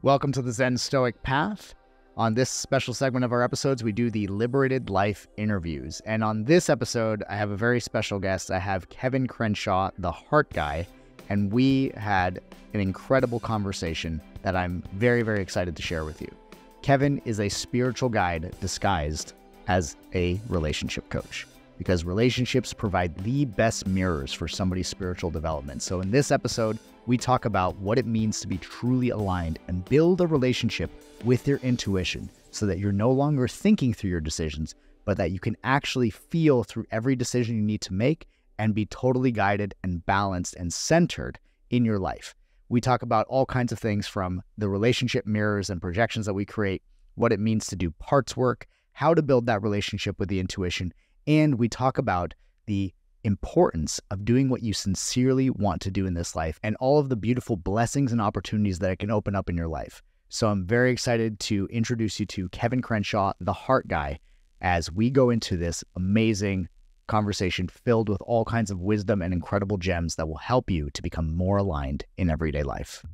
Welcome to the Zen Stoic Path. On this special segment of our episodes, we do the Liberated Life interviews. And on this episode, I have a very special guest. I have Kevin Crenshaw, the heart guy, and we had an incredible conversation that I'm very, very excited to share with you. Kevin is a spiritual guide disguised as a relationship coach, because relationships provide the best mirrors for somebody's spiritual development. So in this episode, we talk about what it means to be truly aligned and build a relationship with your intuition so that you're no longer thinking through your decisions, but that you can actually feel through every decision you need to make and be totally guided and balanced and centered in your life. We talk about all kinds of things, from the relationship mirrors and projections that we create, what it means to do parts work, how to build that relationship with the intuition, and we talk about the importance of doing what you sincerely want to do in this life and all of the beautiful blessings and opportunities that it can open up in your life. So I'm very excited to introduce you to Kevin Crenshaw, the heart guy, as we go into this amazing conversation filled with all kinds of wisdom and incredible gems that will help you to become more aligned in everyday life.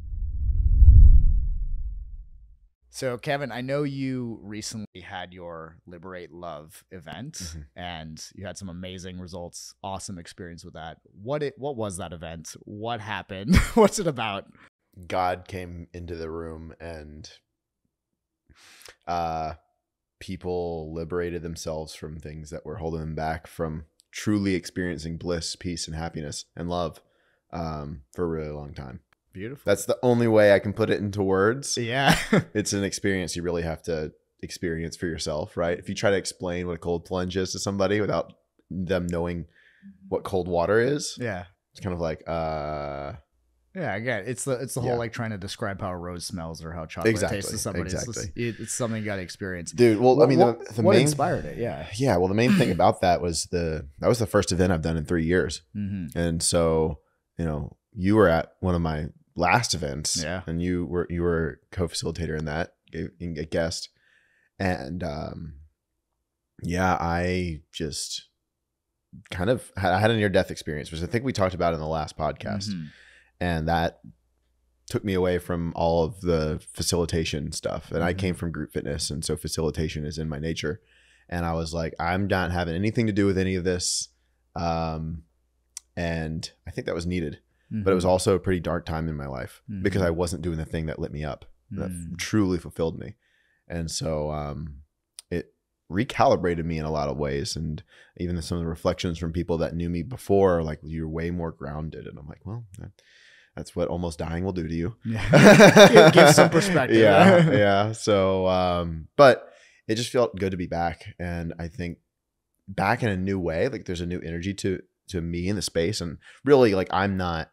So, Kevin, I know you recently had your Liberate Love event, and you had some amazing results, awesome experience with that. What was that event? What happened? What's it about? God came into the room, and people liberated themselves from things that were holding them back from truly experiencing bliss, peace, and happiness and love for a really long time. Beautiful. That's the only way I can put it into words. Yeah. It's an experience you really have to experience for yourself, right? If you try to explain what a cold plunge is to somebody without them knowing what cold water is, it's kind of like, yeah, again, it's the whole like trying to describe how a rose smells or how chocolate tastes to somebody. It's something you got to experience, dude. Well, I mean, the what main inspired it? Yeah. Well, the main thing about that was that was the first event I've done in 3 years, and so you were at one of my last events, and you were co-facilitator in that, a guest, and I just kind of had a near-death experience, which I think we talked about in the last podcast, and that took me away from all of the facilitation stuff. And I came from group fitness, and so facilitation is in my nature, and I was like, I'm not having anything to do with any of this, and I think that was needed. But it was also a pretty dark time in my life because I wasn't doing the thing that lit me up, that truly fulfilled me. And so it recalibrated me in a lot of ways. And even some of the reflections from people that knew me before, like, you're way more grounded. And I'm like, well, that's what almost dying will do to you. Yeah. Give some perspective. Yeah. So, but it just felt good to be back. And I think back in a new way, like there's a new energy to me in the space. And really, like, I'm not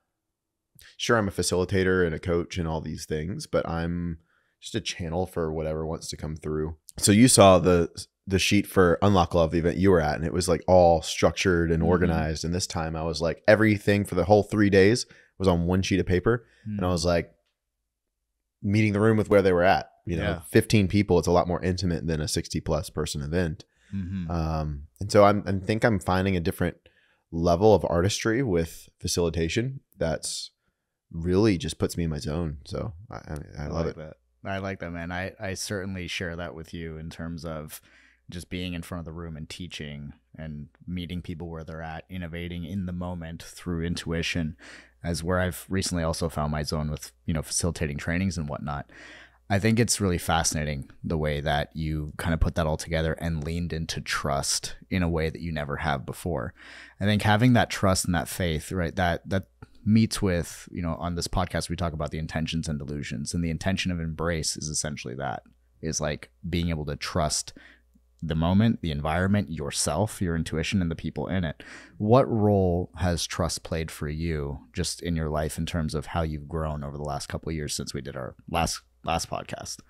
sure, I'm a facilitator and a coach and all these things, but I'm just a channel for whatever wants to come through. So you saw the sheet for Unlock Love, the event you were at, and it was like all structured and organized. And this time I was like, everything for the whole 3 days was on one sheet of paper. And I was like meeting the room with where they were at, 15 people. It's a lot more intimate than a 60+ person event. And so I think I'm finding a different level of artistry with facilitation that's really just puts me in my zone. So I love it. I like that, man. I certainly share that with you in terms of just being in front of the room and teaching and meeting people where they're at, innovating in the moment through intuition, as where I've recently also found my zone with, facilitating trainings and whatnot. I think it's really fascinating the way that you kind of put that all together and leaned into trust in a way that you never have before. I think having that trust and that faith, right, that meets with, on this podcast, we talk about the intentions and delusions, and the intention of embrace is essentially that, is like being able to trust the moment, the environment, yourself, your intuition, and the people in it. What role has trust played for you just in your life in terms of how you've grown over the last couple of years since we did our last podcast?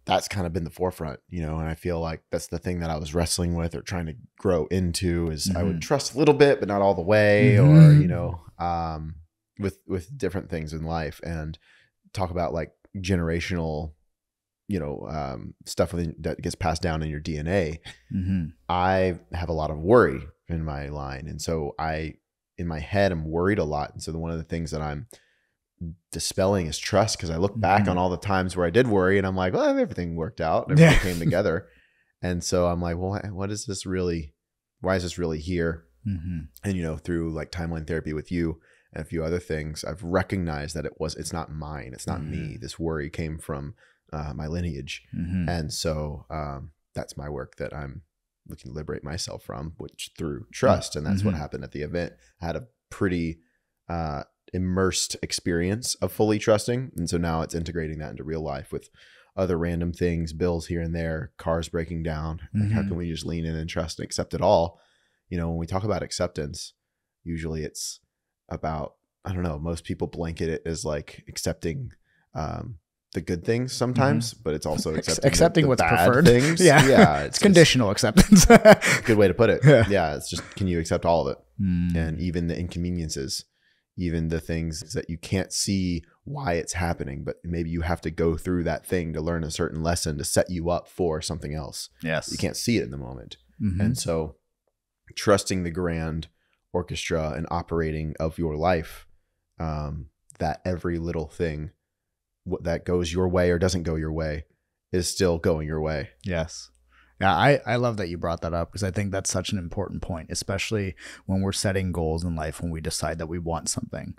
That's kind of been the forefront, and I feel like that's the thing that I was wrestling with or trying to grow into is I would trust a little bit, but not all the way, or, with different things in life, and talk about like generational, stuff that gets passed down in your DNA. I have a lot of worry in my line. And so in my head, I'm worried a lot. And so one of the things that I'm dispelling is trust. Cause I look back on all the times where I did worry and I'm like, well, everything worked out. Everything came together. And so I'm like, well, what is this really? Why is this really here? And, you know, through like timeline therapy with you and a few other things, I've recognized that it's not mine. It's not me. This worry came from my lineage. And so that's my work that I'm looking to liberate myself from, which through trust. And that's what happened at the event. I had a pretty immersed experience of fully trusting. And so now it's integrating that into real life with other random things, bills here and there, cars breaking down. Like how can we just lean in and trust and accept it all? You know, when we talk about acceptance, usually it's about, I don't know, most people blanket it as like accepting the good things sometimes, but it's also accepting the what's bad preferred things. Yeah, it's conditional acceptance. Good way to put it. Yeah, it's just, can you accept all of it? And even the inconveniences, even the things that you can't see why it's happening, but maybe you have to go through that thing to learn a certain lesson to set you up for something else. Yes. You can't see it in the moment. And so trusting the grand orchestra and operating of your life, that every little thing that goes your way or doesn't go your way is still going your way. Yes. Yeah, I love that you brought that up, because I think that's such an important point, especially when we're setting goals in life, when we decide that we want something,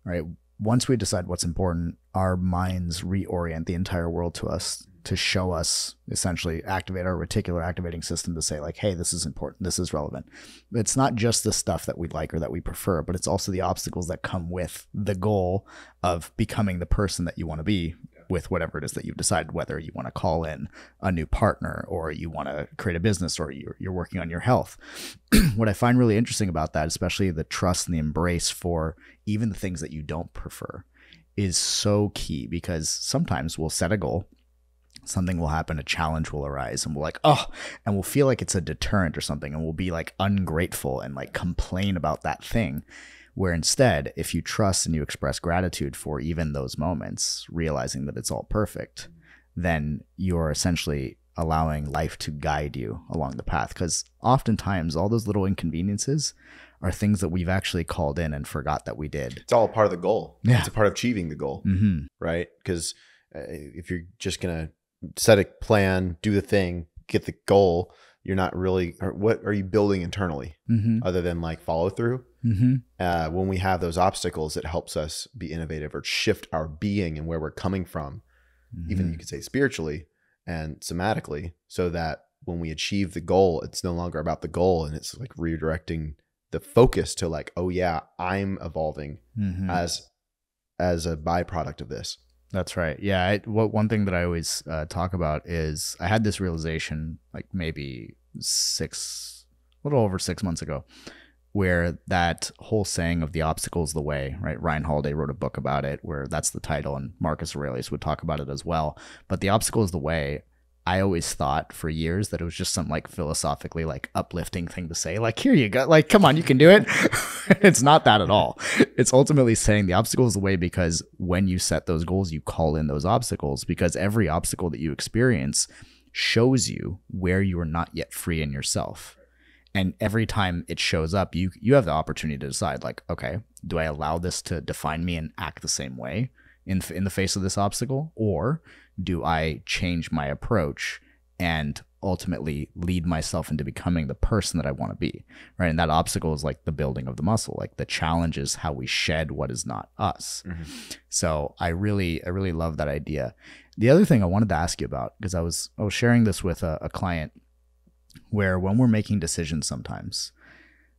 right? Once we decide what's important, our minds reorient the entire world to us to show us, essentially activate our reticular activating system to say like, hey, this is important, this is relevant. It's not just the stuff that we like or that we prefer, but it's also the obstacles that come with the goal of becoming the person that you want to be with whatever it is that you've decided, whether you want to call in a new partner or you want to create a business or you're working on your health. What I find really interesting about that, especially the trust and the embrace for even the things that you don't prefer, is so key, because sometimes we'll set a goal, something will happen, a challenge will arise, and we're like, oh, and we'll feel like it's a deterrent or something, and we'll be like ungrateful and like complain about that thing. Where instead, if you trust and you express gratitude for even those moments, realizing that it's all perfect, then you're essentially allowing life to guide you along the path. Because oftentimes all those little inconveniences are things that we've actually called in and forgot that we did. It's all part of the goal. Yeah. It's a part of achieving the goal, right? Because if you're just going to set a plan, do the thing, get the goal, you're not really, or what are you building internally other than like follow through? When we have those obstacles, it helps us be innovative or shift our being and where we're coming from, even you could say spiritually and somatically, so that when we achieve the goal, it's no longer about the goal, and it's like redirecting the focus to like, oh yeah, I'm evolving as a byproduct of this. That's right. Yeah. One thing that I always talk about is I had this realization like maybe a little over 6 months ago, where that whole saying of the obstacle is the way, right? Ryan Holiday wrote a book about it where that's the title, and Marcus Aurelius would talk about it as well. But the obstacle is the way. I always thought for years that it was just some like philosophically like uplifting thing to say, like, here you go, like, come on, you can do it. It's not that at all. It's ultimately saying the obstacle is the way, because when you set those goals, you call in those obstacles, because every obstacle that you experience shows you where you are not yet free in yourself. And every time it shows up, you have the opportunity to decide like, okay, do I allow this to define me and act the same way in the face of this obstacle? Or do I change my approach and ultimately lead myself into becoming the person that I want to be, right? And that obstacle is like the building of the muscle. Like the challenge is how we shed what is not us. So I really love that idea. The other thing I wanted to ask you about, because I was sharing this with a client, where when we're making decisions, sometimes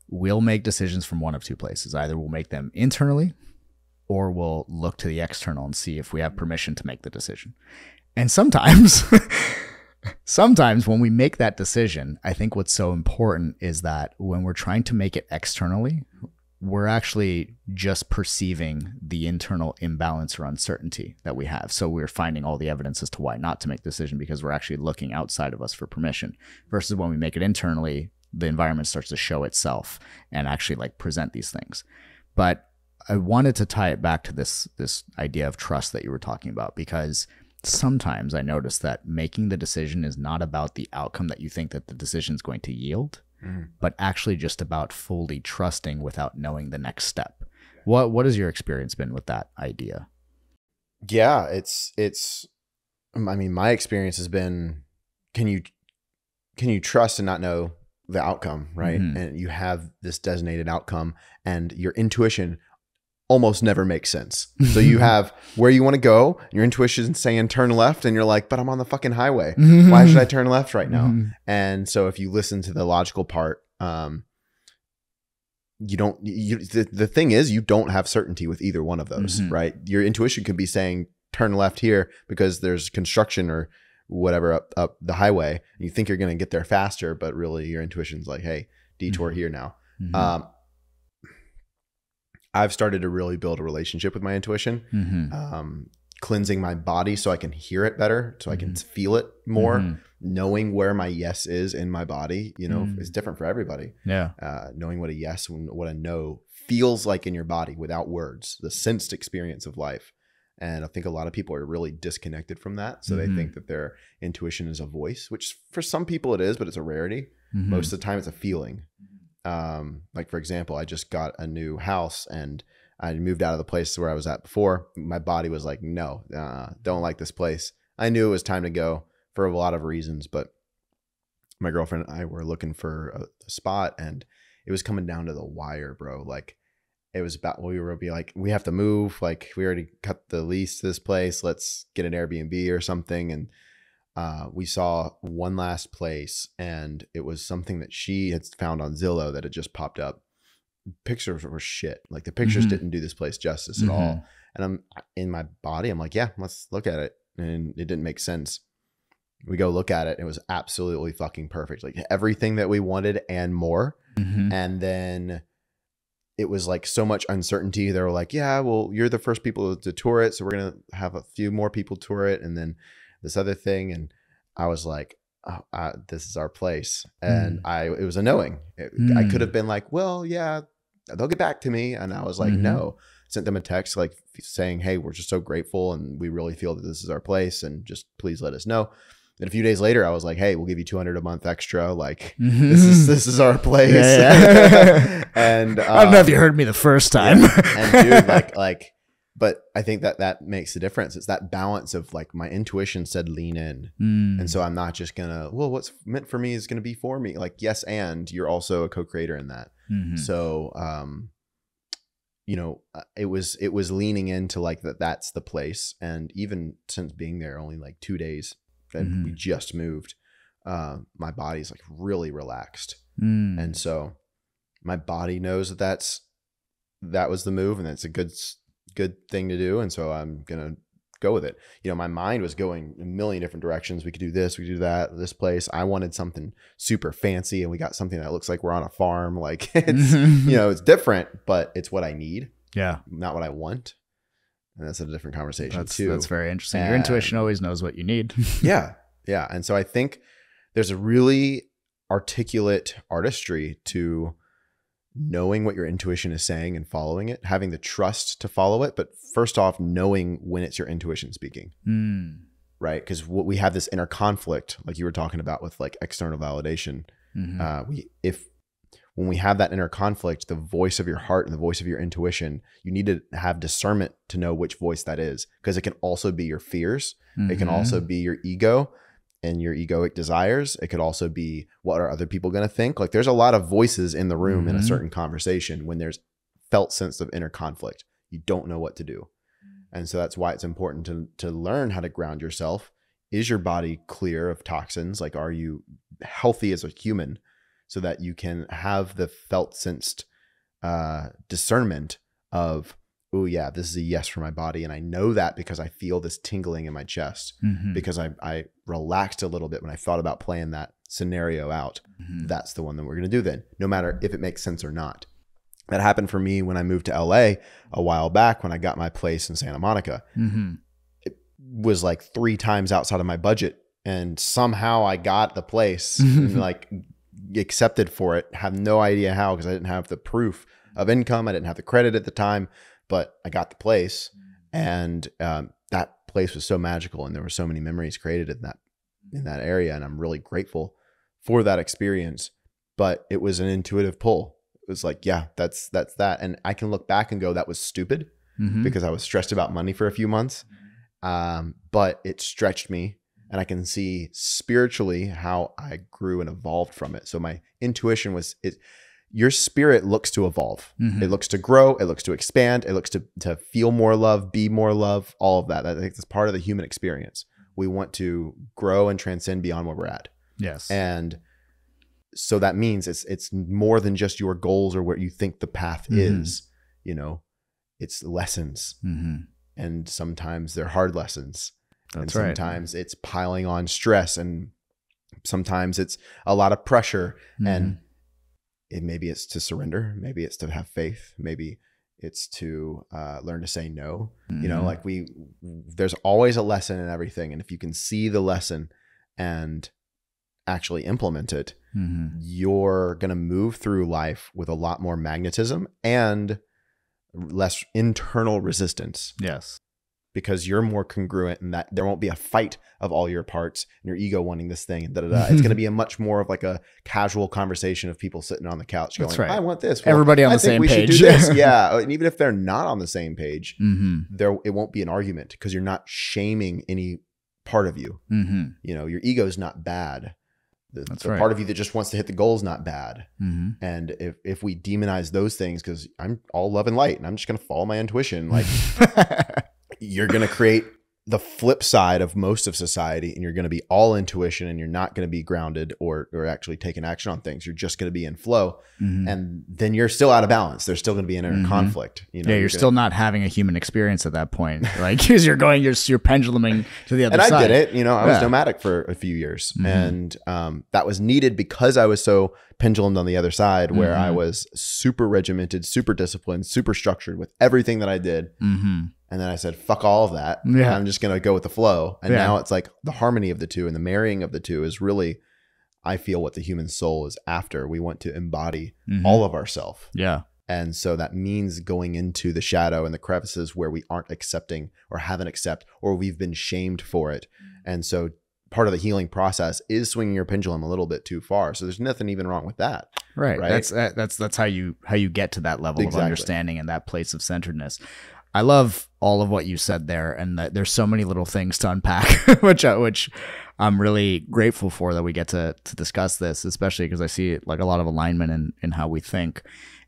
we'll make decisions from one of two places. Either we'll make them internally, or we'll look to the external and see if we have permission to make the decision. And sometimes when we make that decision, I think what's so important is that when we're trying to make it externally, we're actually just perceiving the internal imbalance or uncertainty that we have. So we're finding all the evidence as to why not to make the decision, because we're actually looking outside of us for permission. Versus when we make it internally, the environment starts to show itself and actually like present these things. But I wanted to tie it back to this idea of trust that you were talking about, because sometimes I notice that making the decision is not about the outcome that you think that the decision is going to yield, but actually just about fully trusting without knowing the next step. What has your experience been with that idea? Yeah, I mean, my experience has been, can you trust and not know the outcome, right? Mm-hmm. And you have this designated outcome, and your intuition almost never makes sense. So you have where you want to go, your intuition is saying turn left, and you're like, but I'm on the fucking highway. Why should I turn left right now? And so if you listen to the logical part, the thing is, you don't have certainty with either one of those, right? Your intuition could be saying turn left here because there's construction or whatever up the highway. You think you're going to get there faster, but really your intuition's like, hey, detour here now. I've started to really build a relationship with my intuition, cleansing my body so I can hear it better, so I can feel it more. Knowing where my yes is in my body, is different for everybody. Yeah. Knowing what a yes and what a no feels like in your body without words, the sensed experience of life. And I think a lot of people are really disconnected from that. So they think that their intuition is a voice, which for some people it is, but it's a rarity. Most of the time it's a feeling. Like for example, I just got a new house and I moved out of the place where I was at before. My body was like, no, don't like this place. I knew it was time to go for a lot of reasons, but my girlfriend and I were looking for a spot, and it was coming down to the wire, bro. Like it was about, we were be like, we have to move. Like we already cut the lease to this place. Let's get an Airbnb or something. And we saw one last place, and it was something that she had found on Zillow that had just popped up. Pictures were shit. Like the pictures didn't do this place justice at all. And I'm in my body, I'm like, yeah, let's look at it. And it didn't make sense. We go look at it. It was absolutely fucking perfect. Like everything that we wanted and more. And then it was like so much uncertainty. They were like, yeah, well, you're the first people to tour it, so we're going to have a few more people tour it. And then this other thing. And I was like, oh, this is our place. And it was a knowing. I could have been like, well, yeah, they'll get back to me. And I was like, no. Sent them a text like saying, hey, we're just so grateful and we really feel that this is our place and just please let us know. Then a few days later, I was like, hey, we'll give you $200 a month extra. Like this is our place. Yeah. And I don't know if you heard me the first time. And dude, but I think that makes the difference. It's that balance of like my intuition said lean in. And so I'm not just gonna, well, what's meant for me is gonna be for me. Like, yes, and you're also a co-creator in that. So it was leaning into like that's the place. And even since being there only like 2 days and we just moved, my body's like really relaxed. And so my body knows that was the move and that's a good thing to do. And so I'm going to go with it. My mind was going a million different directions. We could do this, we could do that, this place. I wanted something super fancy and we got something that looks like we're on a farm. Like it's, it's different, but it's what I need. Yeah. Not what I want. And that's a different conversation too. That's very interesting. Your intuition always knows what you need. Yeah. Yeah. And so I think there's a really articulate artistry to knowing what your intuition is saying and following it, having the trust to follow it. But first off, knowing when it's your intuition speaking, right? Because we have this inner conflict, like you were talking about with like external validation. When we have that inner conflict, the voice of your heart and the voice of your intuition, you need to have discernment to know which voice that is, because it can also be your fears. It can also be your ego and your egoic desires. It could also be, what are other people going to think? Like there's a lot of voices in the room in a certain conversation when there's felt sense of inner conflict. You don't know what to do. And so that's why it's important to learn how to ground yourself. Is your body clear of toxins? Like, are you healthy as a human so that you can have the felt sensed discernment of, oh yeah, this is a yes for my body. And I know that because I feel this tingling in my chest because I relaxed a little bit when I thought about playing that scenario out. That's the one that we're going to do then, no matter if it makes sense or not. That happened for me when I moved to LA a while back when I got my place in Santa Monica. It was like 3 times outside of my budget. And somehow I got the place and like accepted for it. Have no idea how, because I didn't have the proof of income. I didn't have the credit at the time. But I got the place, and that place was so magical, and there were so many memories created in that area, and I'm really grateful for that experience. But it was an intuitive pull. was like, yeah, that's that. And I can look back and go, that was stupid because I was stressed about money for a few months. But it stretched me, and I can see spiritually how I grew and evolved from it. So my intuition was, your spirit looks to evolve. It looks to grow. It looks to expand. It looks to feel more love, be more love, all of that. I think that's part of the human experience. We want to grow and transcend beyond where we're at. Yes. And so that means it's more than just your goals or what you think the path is, you know, it's lessons. And sometimes they're hard lessons. That's and sometimes it's piling on stress, and sometimes it's a lot of pressure. And maybe it's to surrender. Maybe it's to have faith. Maybe it's to learn to say no. You know, like there's always a lesson in everything. And if you can see the lesson and actually implement it, you're going to move through life with a lot more magnetism and less internal resistance. Yes. Because you're more congruent, and that there won't be a fight of all your parts and your ego wanting this thing and It's going to be a much more of like a casual conversation of people sitting on the couch going, I want this. Well, everybody on the same page. Should do this. Yeah. And even if they're not on the same page, it won't be an argument because you're not shaming any part of you. You know, your ego is not bad. The part of you that just wants to hit the goal is not bad. And if we demonize those things, because I'm all love and light and I'm just going to follow my intuition, like you're going to create the flip side of most of society, and you're going to be all intuition, and you're not going to be grounded or actually taking action on things. You're just going to be in flow. And then you're still out of balance. There's still going to be an inner conflict. You know, yeah, you're still not having a human experience at that point. Like, because you're penduluming to the other side. And I did it. You know, I was nomadic for a few years, and that was needed because I was so pendulumed on the other side, where I was super regimented, super disciplined, super structured with everything that I did. And then I said, fuck all of that. Yeah. I'm just going to go with the flow. And now it's like the harmony of the two and the marrying of the two is really, I feel, what the human soul is after. We want to embody all of ourselves. Yeah. And so that means going into the shadow and the crevices where we aren't accepting or haven't accepted, or we've been shamed for it. And so part of the healing process is swinging your pendulum a little bit too far. So there's nothing even wrong with that. Right. That's how you get to that level of understanding and that place of centeredness. I love all of what you said there, and that there's so many little things to unpack, which I'm really grateful for that we get to discuss this, especially because I see like a lot of alignment in how we think.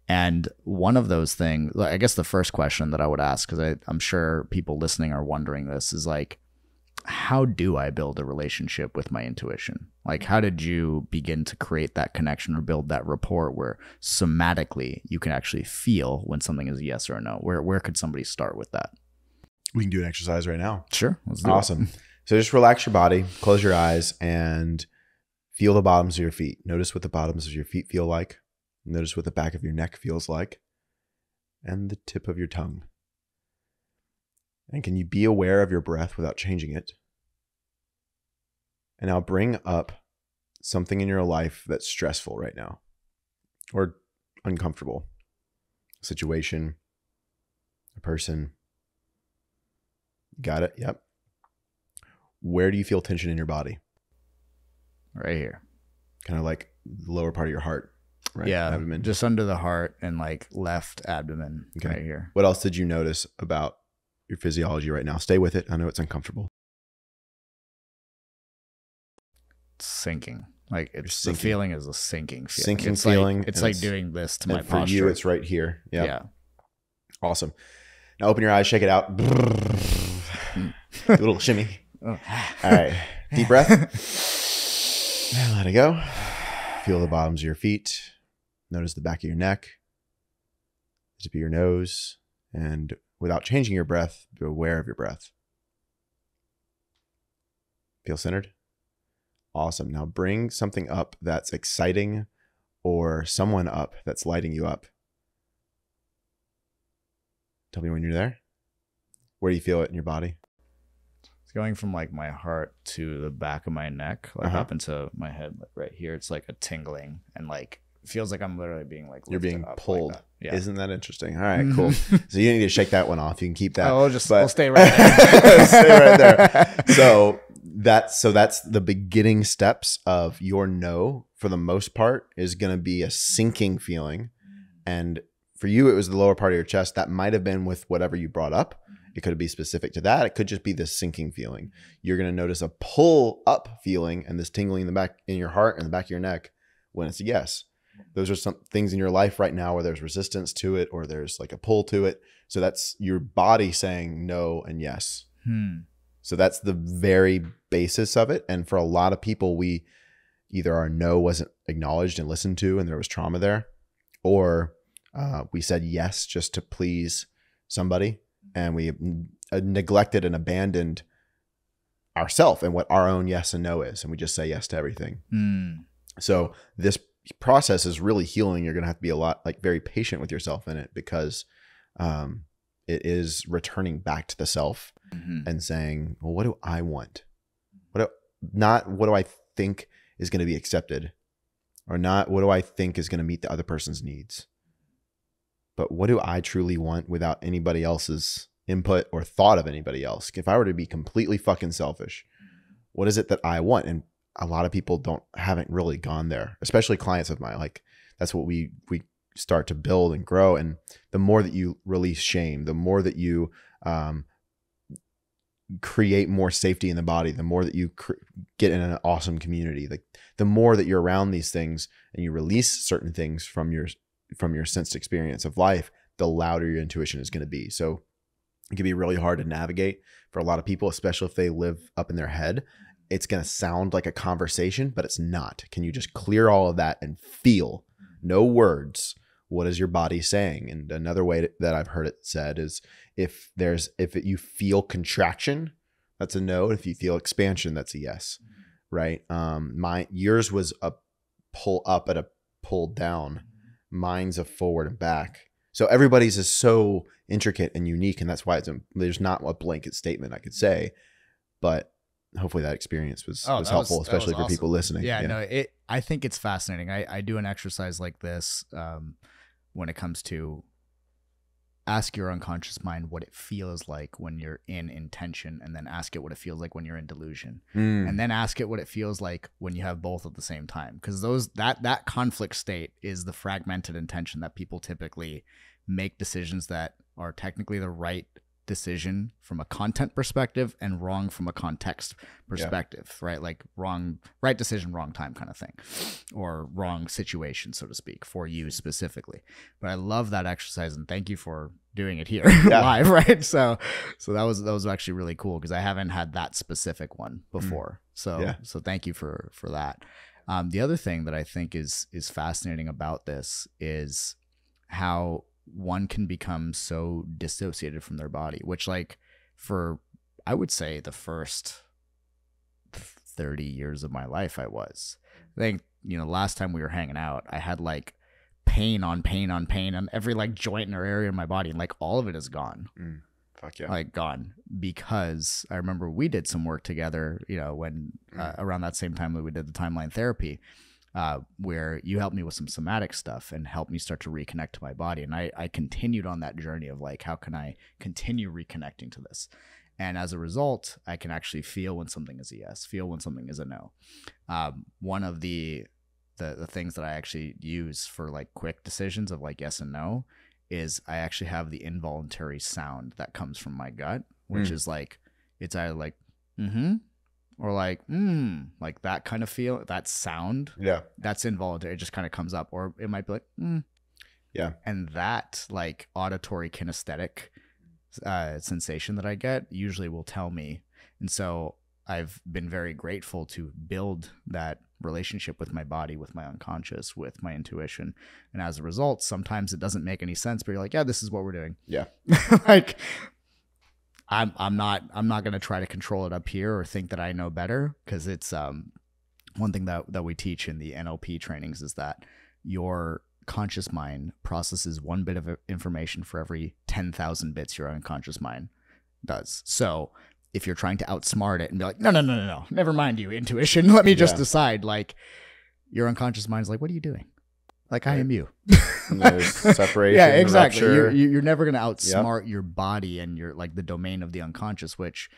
And one of those things, I guess the first question that I would ask, because I'm sure people listening are wondering this, is like, how do I build a relationship with my intuition? Like, how did you begin to create that connection or build that rapport where somatically you can actually feel when something is a yes or a no? Where could somebody start with that? We can do an exercise right now. Sure. Let's do awesome. So just relax your body, close your eyes, and feel the bottoms of your feet. Notice what the bottoms of your feet feel like. Notice what the back of your neck feels like, and the tip of your tongue. And can you be aware of your breath without changing it? And now bring up something in your life that's stressful right now or uncomfortable. A situation, a person. Got it? Yep. Where do you feel tension in your body? Right here. Kind of like the lower part of your heart, right? Yeah, abdomen. Just under the heart and like left abdomen, right here. What else did you notice about your physiology right now? Stay with it. I know it's uncomfortable. It's sinking. Like the feeling is a sinking feeling. Sinking it's feeling. Like, it's like doing this to my posture. For you, it's right here. Yep. Yeah. Awesome. Now open your eyes, shake it out. Do a little shimmy. All right. Deep breath. And let it go. Feel the bottoms of your feet. Notice the back of your neck. The tip of your nose. And without changing your breath, be aware of your breath. Feel centered? Awesome. Now bring something up that's exciting or someone up that's lighting you up. Tell me when you're there. Where do you feel it in your body? It's going from like my heart to the back of my neck, like up into my head, like right here. It's like a tingling and like it feels like I'm literally being like you're being pulled. Like yeah. Isn't that interesting? All right, cool. So you don't need to shake that one off. You can keep that. We'll stay right there. Stay right there. So that's the beginning steps of your no, for the most part, is going to be a sinking feeling. And for you, it was the lower part of your chest. That might have been with whatever you brought up. It could be specific to that. It could just be this sinking feeling. You're going to notice a pull up feeling and this tingling in the back, in your heart and the back of your neck when it's a yes. Those are some things in your life right now where there's resistance to it or there's like a pull to it. So that's your body saying no and yes. So that's the very basis of it. And for a lot of people, we either our no wasn't acknowledged and listened to and there was trauma there, or we said yes just to please somebody. And we neglected and abandoned ourselves and what our own yes and no is. And we just say yes to everything. So this process is really healing. You're going to have to be a lot very patient with yourself in it because it is returning back to the self and saying, well, what do I want? Not what do I think is going to be accepted, or not what do I think is going to meet the other person's needs, but what do I truly want without anybody else's input or thought of anybody else? If I were to be completely fucking selfish, what is it that I want? And a lot of people haven't really gone there, especially clients of mine. Like that's what we start to build and grow. And the more that you release shame, the more that you create more safety in the body, the more that you get in an awesome community, like the more that you're around these things and you release certain things from your sensed experience of life, the louder your intuition is going to be. So it can be really hard to navigate for a lot of people, especially if they live up in their head. It's going to sound like a conversation, but it's not. Can you just clear all of that and feel? No words. What is your body saying? And another way that I've heard it said is if you feel contraction, that's a no. If you feel expansion, that's a yes. Right. Yours was a pull up and a pull down. Mine's a forward and back. So everybody's is so intricate and unique. And that's why there's not a blanket statement I could say, but hopefully that experience was helpful, especially for people listening. Yeah. I think it's fascinating. I do an exercise like this when it comes to ask your unconscious mind what it feels like when you're in intention, and then ask it what it feels like when you're in delusion, and then ask it what it feels like when you have both at the same time. Because that conflict state is the fragmented intention that people typically make decisions that are technically the right decision from a content perspective and wrong from a context perspective, right? Like right decision, wrong time kind of thing, or wrong situation, so to speak, for you specifically. But I love that exercise, and thank you for doing it here live, right? So that was actually really cool because I haven't had that specific one before. So thank you for that. The other thing that I think is fascinating about this is how one can become so dissociated from their body, which for, I would say, the first 30 years of my life, I think, last time we were hanging out, I had pain on pain on pain on every joint or area in my body. And all of it is gone. Fuck yeah. Gone. Because I remember we did some work together, when around that same time that we did the timeline therapy, where you helped me with some somatic stuff and helped me start to reconnect to my body. And I continued on that journey of how can I continue reconnecting to this? And as a result, I can actually feel when something is a yes, feel when something is a no. One of the things that I actually use for quick decisions of yes and no is I actually have the involuntary sound that comes from my gut, which is it's either mm-hmm, or that kind of feel, that sound. Yeah. That's involuntary. It just kind of comes up, or it might be yeah. And that auditory kinesthetic sensation that I get usually will tell me. And so I've been very grateful to build that relationship with my body, with my unconscious, with my intuition. And as a result, sometimes it doesn't make any sense, but you're yeah, this is what we're doing. Yeah. I'm not going to try to control it up here or think that I know better, because it's one thing that we teach in the NLP trainings is that your conscious mind processes one bit of information for every 10,000 bits your unconscious mind does. So if you're trying to outsmart it and be no, never mind you, intuition, let me just decide, your unconscious mind's what are you doing? I am you. There's separation. Yeah, exactly. You're never going to outsmart your body and your the domain of the unconscious, which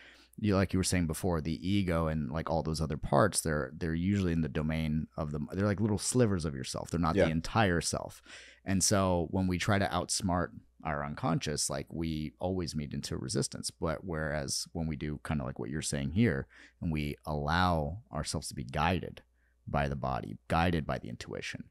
like you were saying before, the ego and like all those other parts, they're usually in the domain of they're like little slivers of yourself. They're not the entire self. And so when we try to outsmart our unconscious, like we always meet into resistance. But whereas when we do kind of like what you're saying here, and we allow ourselves to be guided by the body, guided by the intuition,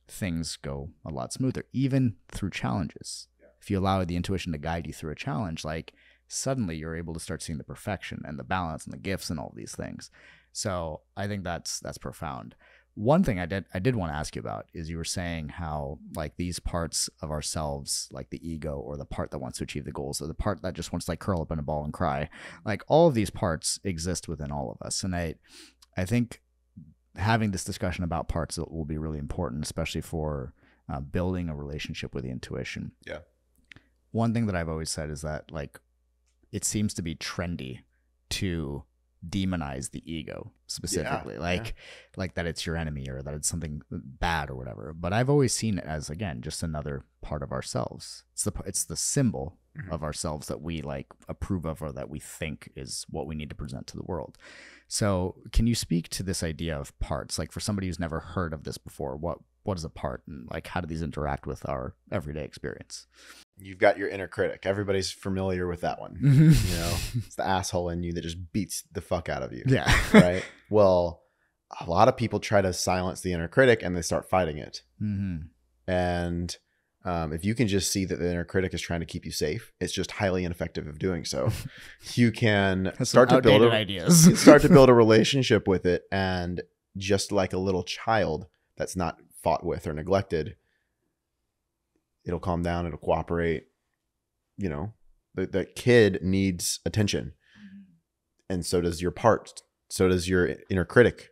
things go a lot smoother, even through challenges. If you allow the intuition to guide you through a challenge, like suddenly you're able to start seeing the perfection and the balance and the gifts and all these things. So I think that's profound. One thing I did want to ask you about is you were saying how like these parts of ourselves, like the ego or the part that wants to achieve the goals or the part that just wants to like curl up in a ball and cry, like all of these parts exist within all of us. And I think having this discussion about parts will be really important, especially for building a relationship with the intuition. Yeah. One thing that I've always said is that like it seems to be trendy to demonize the ego specifically, like that it's your enemy or that it's something bad or whatever. But I've always seen it as, again, just another part of ourselves. It's the symbol of ourselves that we like approve of or that we think is what we need to present to the world. So can you speak to this idea of parts? Like for somebody who's never heard of this before, what is a part and like how do these interact with our everyday experience? You've got your inner critic. Everybody's familiar with that one. It's the asshole in you that just beats the fuck out of you. Yeah. Right. Well, a lot of people try to silence the inner critic and they start fighting it. And if you can just see that the inner critic is trying to keep you safe, it's just highly ineffective of doing so. You can start to build a relationship with it, and just like a little child that's not fought with or neglected, it'll calm down, it'll cooperate. The kid needs attention, and so does your part, so does your inner critic.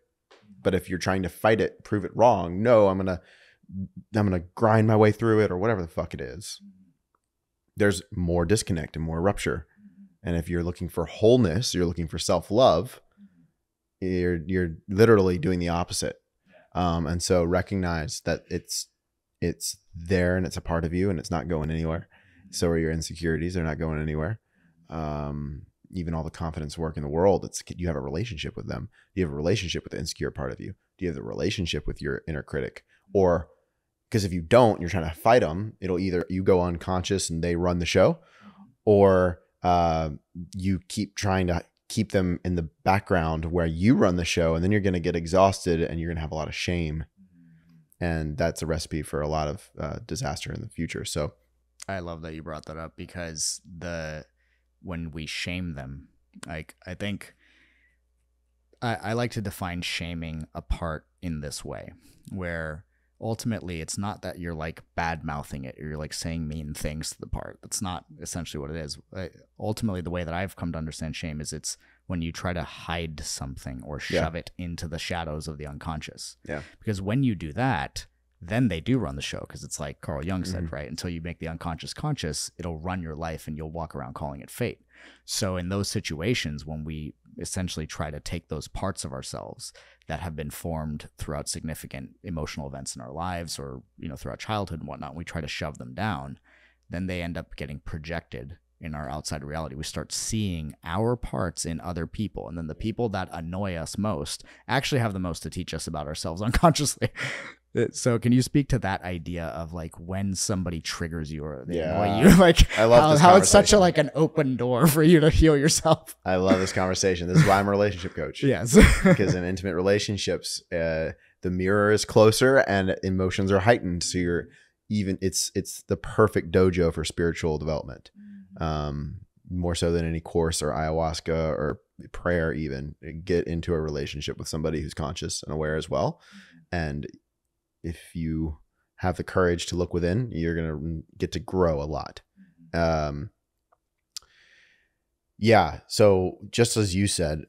But if you're trying to fight it, prove it wrong, no, I'm gonna grind my way through it or whatever the fuck it is, there's more disconnect and more rupture. And if you're looking for wholeness, you're looking for self-love, you're literally doing the opposite. And so recognize that it's there and it's a part of you and it's not going anywhere. So are your insecurities. They're not going anywhere. Even all the confidence work in the world, you have a relationship with them. You have a relationship with the insecure part of you. Do you have the relationship with your inner critic? Or because if you don't, you're trying to fight them, it'll either you go unconscious and they run the show, or you keep trying to keep them in the background where you run the show, and then you're going to get exhausted and you're going to have a lot of shame. And that's a recipe for a lot of disaster in the future. So I love that you brought that up, because when we shame them, like I think I like to define shaming apart in this way, where ultimately it's not that you're like bad mouthing it or you're like saying mean things to the part. That's not essentially what it is. Ultimately, the way that I've come to understand shame is it's when you try to hide something or shove it into the shadows of the unconscious. Yeah. Because when you do that, then they do run the show, because it's like Carl Jung said, right? Until you make the unconscious conscious, it'll run your life and you'll walk around calling it fate. So in those situations, when we essentially try to take those parts of ourselves that have been formed throughout significant emotional events in our lives, or throughout childhood and whatnot, we try to shove them down, then they end up getting projected in our outside reality. We start seeing our parts in other people, and then the people that annoy us most actually have the most to teach us about ourselves unconsciously. So can you speak to that idea of like when somebody triggers you or they annoy you, like I love how it's such an open door for you to heal yourself? I love this conversation. This is why I'm a relationship coach. Yes. Because in intimate relationships, the mirror is closer and emotions are heightened. So it's the perfect dojo for spiritual development. More so than any course or ayahuasca or prayer, even. Get into a relationship with somebody who's conscious and aware as well. And if you have the courage to look within, you're going to get to grow a lot. So just as you said,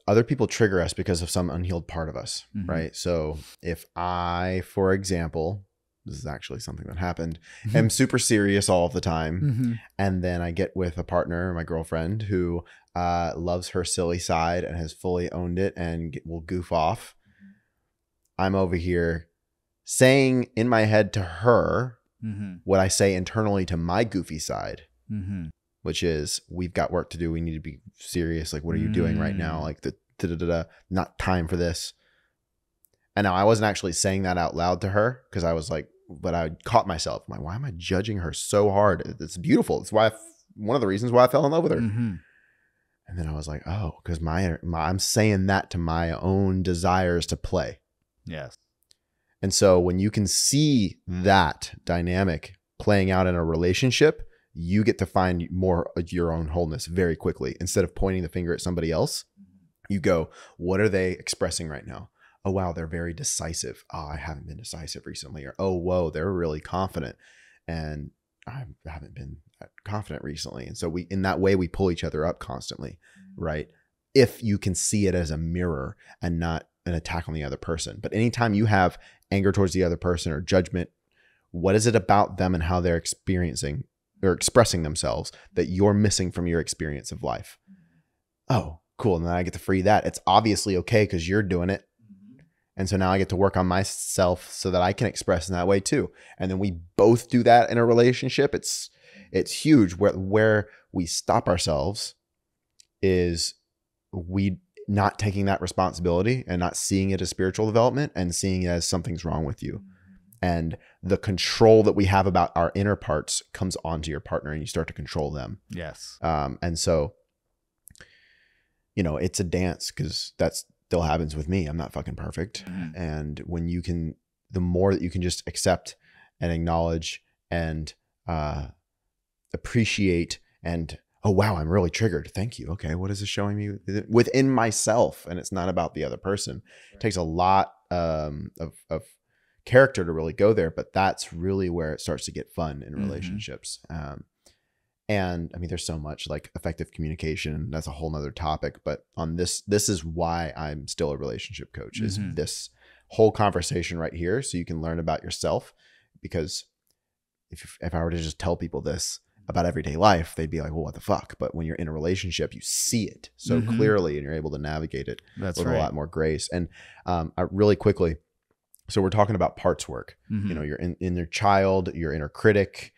other people trigger us because of some unhealed part of us, right? So if I, for example, this is actually something that happened, am super serious all of the time, and then I get with a partner, my girlfriend, who loves her silly side and has fully owned it and will goof off. I'm over here saying in my head to her what I say internally to my goofy side. which is we've got work to do. We need to be serious. Like, what are you doing right now? Like not time for this. And now I wasn't actually saying that out loud to her because I was like, but I caught myself. I'm like, why am I judging her so hard? It's beautiful. It's why one of the reasons why I fell in love with her. Mm-hmm. And then I was like, oh, because I'm saying that to my own desires to play. Yes. And so when you can see that dynamic playing out in a relationship, you get to find more of your own wholeness very quickly. Instead of pointing the finger at somebody else, you go, what are they expressing right now? Oh, wow, they're very decisive. Oh, I haven't been decisive recently. Or, oh, whoa, they're really confident. And I haven't been that confident recently. And so in that way, we pull each other up constantly, right? If you can see it as a mirror and not an attack on the other person. But anytime you have anger towards the other person or judgment, what is it about them and how they're experiencing or expressing themselves that you're missing from your experience of life? Oh, cool. And then I get to free that. It's obviously okay because you're doing it. And so now I get to work on myself so that I can express in that way too. And then we both do that in a relationship. It's huge. Where we stop ourselves is we not taking that responsibility and not seeing it as spiritual development and seeing it as something's wrong with you. And the control that we have about our inner parts comes onto your partner and you start to control them. Yes. And so, it's a dance because that's still happens with me. I'm not fucking perfect. Mm-hmm. And when the more that you can just accept and acknowledge and appreciate and, oh, wow, I'm really triggered. Thank you. Okay. What is this showing me within myself? And it's not about the other person. Right. It takes a lot of character to really go there, but that's really where it starts to get fun in relationships. And I mean, there's so much like effective communication. That's a whole nother topic, but on this is why I'm still a relationship coach is this whole conversation right here. So you can learn about yourself, because if I were to just tell people this about everyday life, they'd be like, well, what the fuck? But when you're in a relationship, you see it so clearly and you're able to navigate it with a lot more grace. And really quickly, so we're talking about parts work. You're in your child, your inner critic,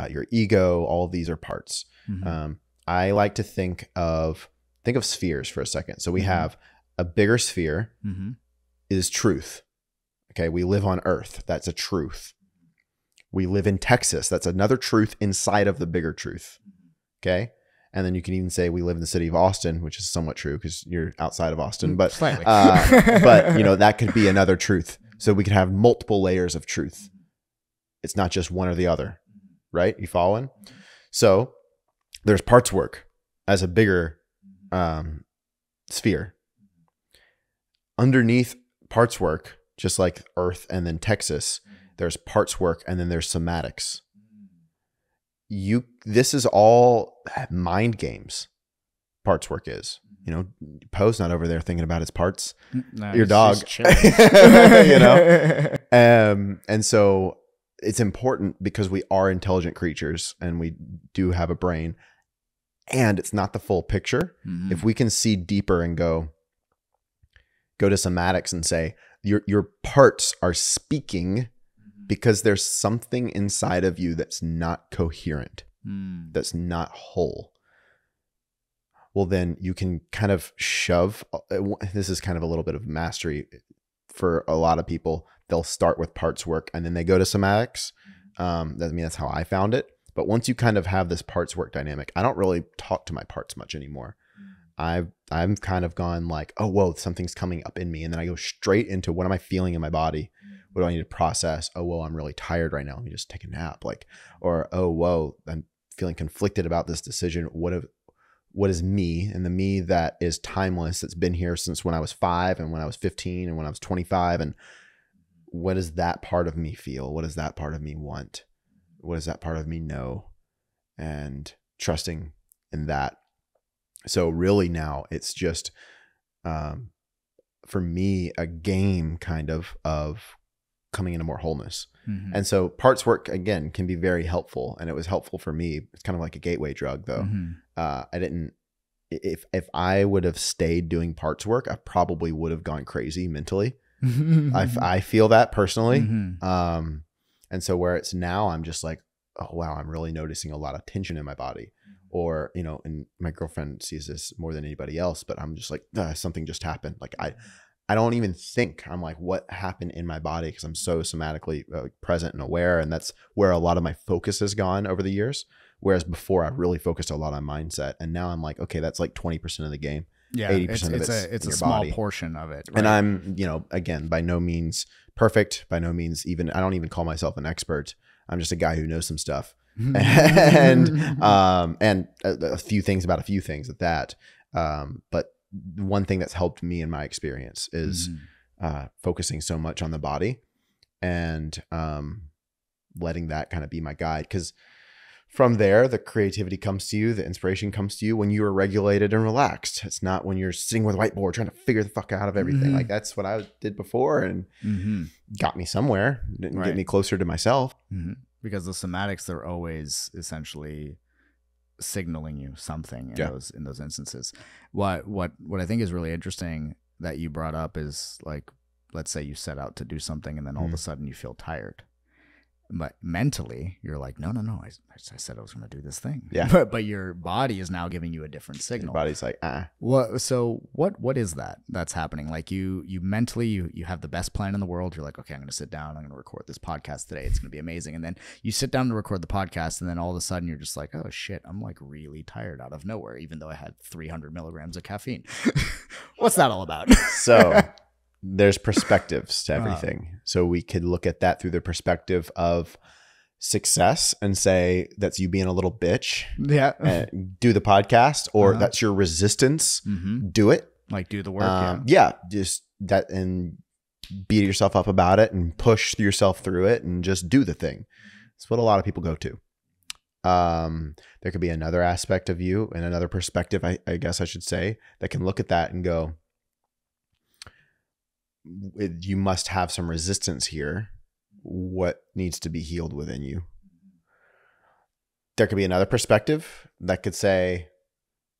your ego, all of these are parts. I like to think of spheres for a second. So we have a bigger sphere is truth. Okay. We live on Earth. That's a truth. We live in Texas. That's another truth inside of the bigger truth. Okay. And then you can even say we live in the city of Austin, which is somewhat true because you're outside of Austin, but, but that could be another truth. So we could have multiple layers of truth. It's not just one or the other, right? You following? So there's parts work as a bigger sphere. Underneath parts work, just like Earth and then Texas, there's parts work and then there's somatics. This is all mind games. Parts work is. Poe's not over there thinking about his parts. No, your dog. And so it's important because we are intelligent creatures and we do have a brain, and it's not the full picture. If we can see deeper and go to somatics and say your parts are speaking because there's something inside of you that's not coherent, that's not whole. Well, then you can kind of shove. This is kind of a little bit of mastery for a lot of people. They'll start with parts work and then they go to somatics. That's how I found it. But once you kind of have this parts work dynamic, I don't really talk to my parts much anymore. I'm kind of gone like, oh, whoa, something's coming up in me. And then I go straight into what am I feeling in my body? What do I need to process? Oh, whoa, I'm really tired right now. Let me just take a nap. Or, oh, whoa, I'm feeling conflicted about this decision. What is me, and the me that is timeless, that's been here since when I was 5 and when I was 15 and when I was 25. And what does that part of me feel? What does that part of me want? What does that part of me know? And trusting in that. So really now it's just, for me, a game kind of coming into more wholeness. And so parts work, again, can be very helpful. And it was helpful for me. It's kind of like a gateway drug though. If I would have stayed doing parts work, I probably would have gone crazy mentally. I feel that personally. And so where it's now, I'm just like, oh, wow, I'm really noticing a lot of tension in my body. or, you know, and my girlfriend sees this more than anybody else, but I'm just like, something just happened. Like I don't even think. I'm like, what happened in my body? Because I'm so somatically present and aware. And that's where a lot of my focus has gone over the years. Whereas before I really focused a lot on mindset. And now I'm like, okay, that's like 20% of the game. Yeah, 80% of it's a small portion of it. Right? And I'm, you know, again, by no means perfect, by no means even, I don't even call myself an expert. I'm just a guy who knows some stuff. and a few things about a few things at that. But one thing that's helped me in my experience is focusing so much on the body and letting that kind of be my guide. Because from there, the creativity comes to you, the inspiration comes to you when you are regulated and relaxed. It's not when you're sitting with a whiteboard trying to figure the fuck out of everything. Like that's what I did before and got me somewhere, didn't get me closer to myself. Because the somatics, they're always essentially signaling you something in those instances. What I think is really interesting that you brought up is, like, let's say you set out to do something and then all of a sudden you feel tired. But mentally, you're like, no, I said I was going to do this thing. Yeah. But your body is now giving you a different signal. Your body's like, So what is that that's happening? Like you mentally, you have the best plan in the world. You're like, okay, I'm going to sit down. I'm going to record this podcast today. It's going to be amazing. And then you sit down to record the podcast. And then all of a sudden you're just like, oh shit, I'm like really tired out of nowhere, even though I had 300 milligrams of caffeine. What's that all about? So there's perspectives to everything. So we could look at that through the perspective of success and say that's you being a little bitch. Yeah. And do the podcast, or that's your resistance. Do it. Like do the work. Just that, and beat yourself up about it and push yourself through it and just do the thing. That's what a lot of people go to. There could be another aspect of you and another perspective, I guess I should say, that can look at that and go, you must have some resistance here. What needs to be healed within you? There could be another perspective that could say,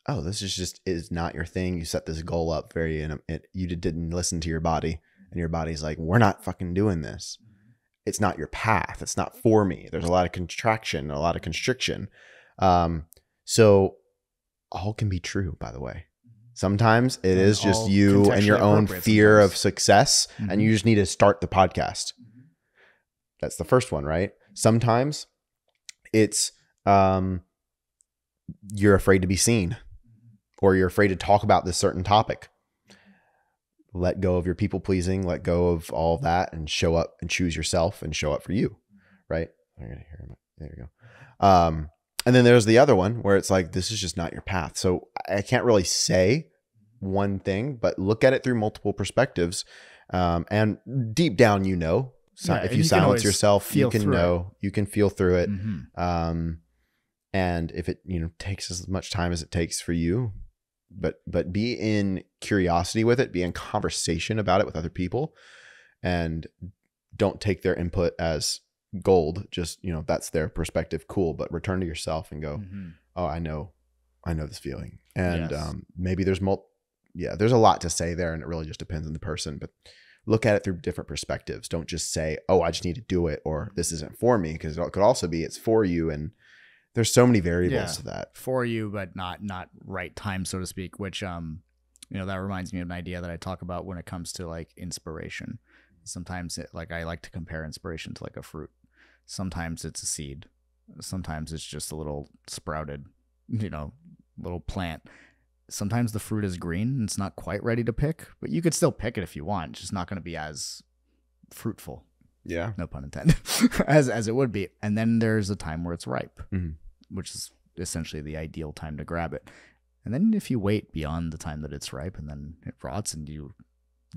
oh, this is not your thing. You set this goal up you didn't listen to your body, and your body's like, we're not fucking doing this. It's not your path. It's not for me. There's a lot of contraction, a lot of constriction. So all can be true, by the way. Sometimes it is just you and your own fear of success, and you just need to start the podcast. That's the first one, right? Sometimes it's you're afraid to be seen, or you're afraid to talk about this certain topic. Let go of your people pleasing, let go of all of that, and show up and choose yourself and show up for you, right? There you go. And then there's the other one where it's like, this is just not your path. So I can't really say one thing, but look at it through multiple perspectives. And deep down, if you silence yourself, you can know, you can feel through it. And if it, takes as much time as it takes for you, but be in curiosity with it, be in conversation about it with other people, and don't take their input as gold. Just, that's their perspective. Cool. But return to yourself and go, oh, I know this feeling. And maybe there's there's a lot to say there, and it really just depends on the person, but look at it through different perspectives. Don't just say, oh, I just need to do it, or this isn't for me. Because it could also be it's for you. And there's so many variables to that. For you, but not right time, so to speak, which, that reminds me of an idea that I talk about when it comes to like inspiration. Sometimes I like to compare inspiration to like a fruit. Sometimes it's a seed. Sometimes it's just a little sprouted, little plant. Sometimes the fruit is green and it's not quite ready to pick, but you could still pick it if you want. It's just not going to be as fruitful. Yeah. No pun intended. as it would be. And then there's a time where it's ripe, which is essentially the ideal time to grab it. And then if you wait beyond the time that it's ripe, and then it rots, and you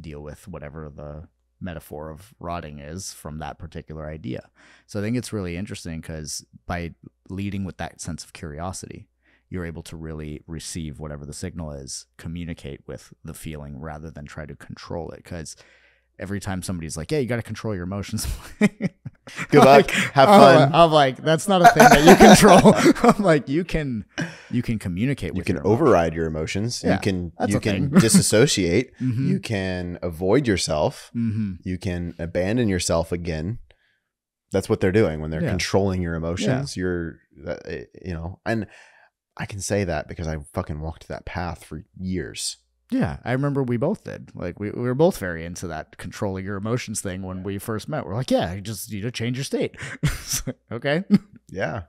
deal with whatever the metaphor of rotting is from that particular idea. So I think it's really interesting, because by leading with that sense of curiosity, you're able to really receive whatever the signal is, communicate with the feeling rather than try to control it. Because every time somebody's like, yeah, you got to control your emotions. Good luck. Have fun. I'm like, that's not a thing that you control. I'm like, you can communicate with your emotions. You can override your emotions. Yeah, you can disassociate. You can avoid yourself. You can abandon yourself again. That's what they're doing when they're controlling your emotions. You're, and I can say that because I fucking walked that path for years. Yeah, I remember we both did. Like we were both very into that controlling your emotions thing when we first met. We're like, yeah, you just need to change your state. Okay. Yeah.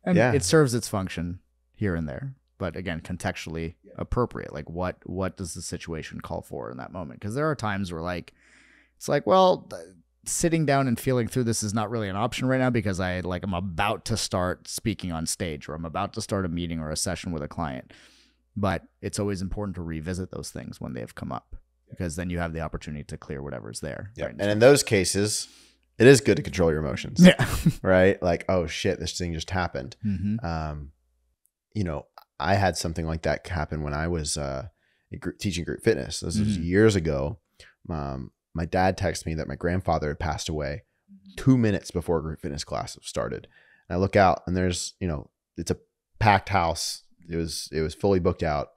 And Yeah. it serves its function here and there, but again, contextually appropriate. Like what does the situation call for in that moment? Because there are times where like it's like, well, sitting down and feeling through this is not really an option right now because I'm about to start speaking on stage, or I'm about to start a meeting or a session with a client. But it's always important to revisit those things when they have come up, because then you have the opportunity to clear whatever's there. Yeah. Right? And in those cases, it is good to control your emotions. Yeah. Right. Like, oh shit, this thing just happened. Mm-hmm. You know, I had something like that happen when I was teaching group fitness. This was years ago. My dad texted me that my grandfather had passed away 2 minutes before group fitness class started. And I look out and there's, you know, it's a packed house. It was fully booked out,